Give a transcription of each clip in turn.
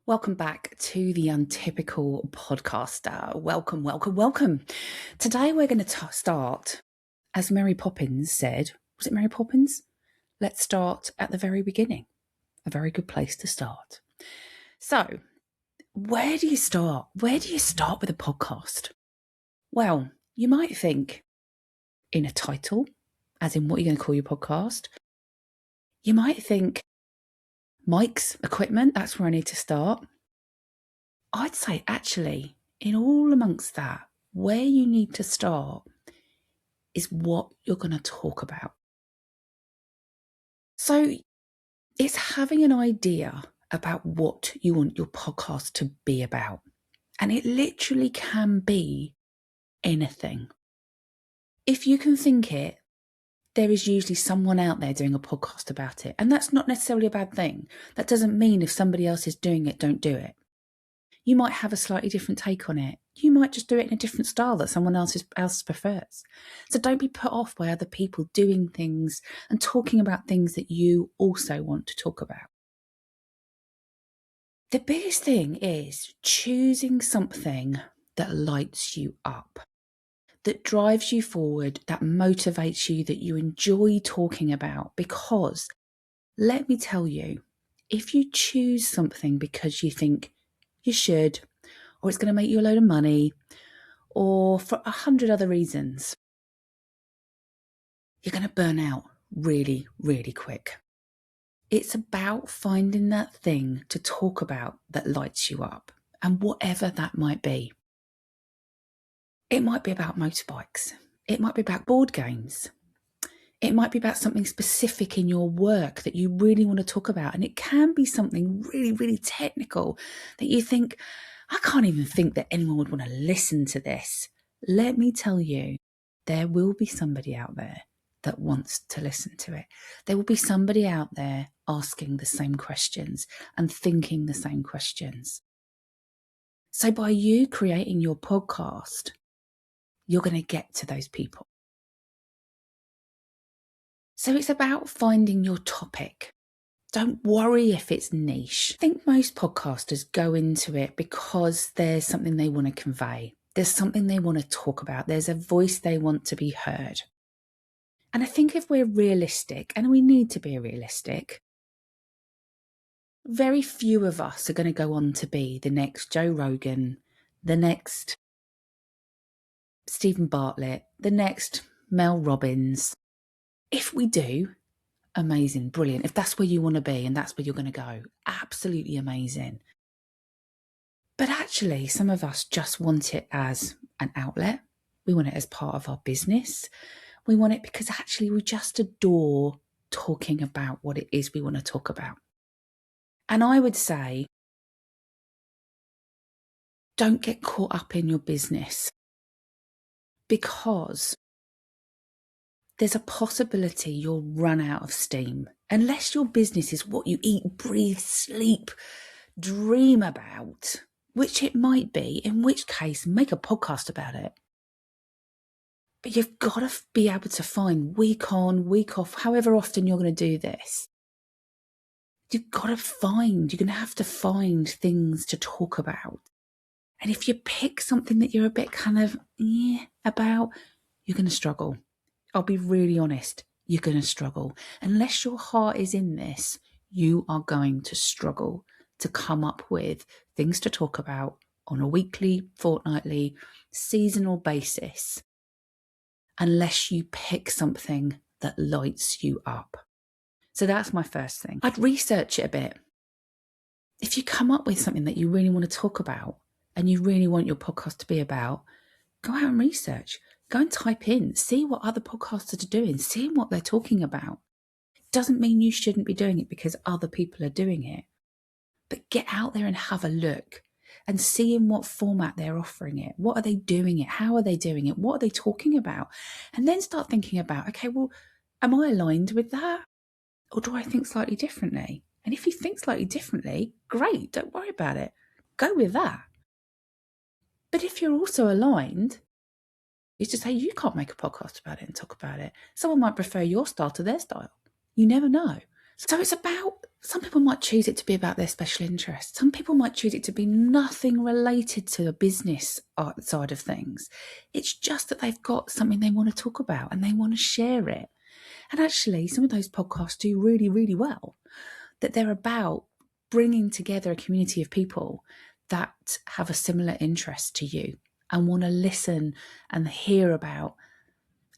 Welcome back to the Untypical Podcaster. Welcome, welcome, welcome. Today we're going to start, as Mary Poppins said, was it Mary Poppins? Let's start at the very beginning. A very good place to start. So, where do you start? Where do you start with a podcast? Well, you might think in a title, as in what you're going to call your podcast. You might think mics, equipment, that's where I need to start. I'd say actually, in all amongst that, where you need to start is what you're going to talk about. So it's having an idea about what you want your podcast to be about. And it literally can be anything. If you can think it, there is usually someone out there doing a podcast about it. And that's not necessarily a bad thing. That doesn't mean if somebody else is doing it, don't do it. You might have a slightly different take on it. You might just do it in a different style that someone else prefers. So don't be put off by other people doing things and talking about things that you also want to talk about. The biggest thing is choosing something that lights you up, that drives you forward, that motivates you, that you enjoy talking about. Because let me tell you, if you choose something because you think you should, or it's going to make you a load of money, or for 100 other reasons, you're going to burn out really, really quick. It's about finding that thing to talk about that lights you up, and whatever that might be. It might be about motorbikes. It might be about board games. It might be about something specific in your work that you really want to talk about. And it can be something really, really technical that you think, I can't even think that anyone would want to listen to this. Let me tell you, there will be somebody out there that wants to listen to it. There will be somebody out there asking the same questions and thinking the same questions. So by you creating your podcast, you're going to get to those people. So it's about finding your topic. Don't worry if it's niche. I think most podcasters go into it because there's something they want to convey. There's something they want to talk about. There's a voice they want to be heard. And I think if we're realistic, and we need to be realistic, very few of us are going to go on to be the next Joe Rogan, the next Stephen Bartlett, the next Mel Robbins. If we do, amazing, brilliant. If that's where you want to be and that's where you're going to go, absolutely amazing. But actually, some of us just want it as an outlet. We want it as part of our business. We want it because actually we just adore talking about what it is we want to talk about. And I would say, don't get caught up in your business, because there's a possibility you'll run out of steam. Unless your business is what you eat, breathe, sleep, dream about, which it might be, in which case make a podcast about it. But you've got to be able to find week on, week off, however often you're going to do this. You're going to have to find things to talk about. And if you pick something that you're a bit kind of about, you're going to struggle. I'll be really honest, you're going to struggle. Unless your heart is in this, you are going to struggle to come up with things to talk about on a weekly, fortnightly, seasonal basis, unless you pick something that lights you up. So that's my first thing. I'd research it a bit. If you come up with something that you really want to talk about and you really want your podcast to be about, go out and research. Go and type in, see what other podcasters are doing, see what they're talking about. Doesn't mean you shouldn't be doing it because other people are doing it. But get out there and have a look and see in what format they're offering it. What are they doing it? How are they doing it? What are they talking about? And then start thinking about, okay, well, am I aligned with that? Or do I think slightly differently? And if you think slightly differently, great, don't worry about it. Go with that. But if you're also aligned, is to say you can't make a podcast about it and talk about it. Someone might prefer your style to their style. You never know. So it's about Some people might choose it to be about their special interest. Some people might choose it to be nothing related to the business side of things. It's just that they've got something they want to talk about and they want to share it. And actually, some of those podcasts do really, really well. That they're about bringing together a community of people that have a similar interest to you and want to listen and hear about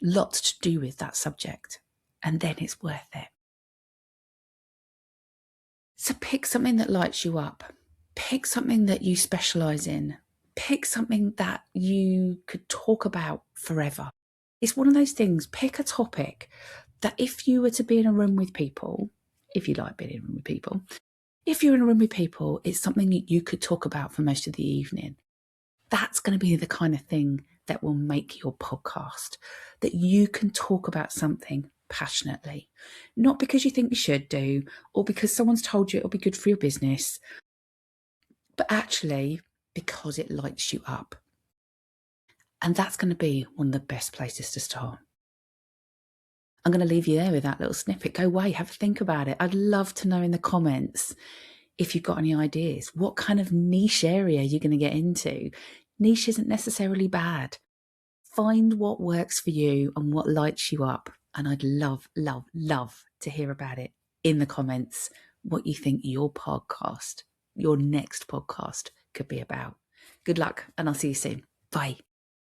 lots to do with that subject. And then it's worth it. So pick something that lights you up. Pick something that you specialize in. Pick something that you could talk about forever. It's one of those things, pick a topic that if you were to be in a room with people, if you like being in a room with people, if you're in a room with people, it's something that you could talk about for most of the evening. That's going to be the kind of thing that will make your podcast, that you can talk about something passionately, not because you think you should do or because someone's told you it'll be good for your business, but actually because it lights you up. And that's going to be one of the best places to start. I'm going to leave you there with that little snippet. Go away, have a think about it. I'd love to know in the comments if you've got any ideas. What kind of niche area you're going to get into? Niche isn't necessarily bad. Find what works for you and what lights you up. And I'd love, love, love to hear about it in the comments, what you think your podcast, your next podcast could be about. Good luck, and I'll see you soon. Bye.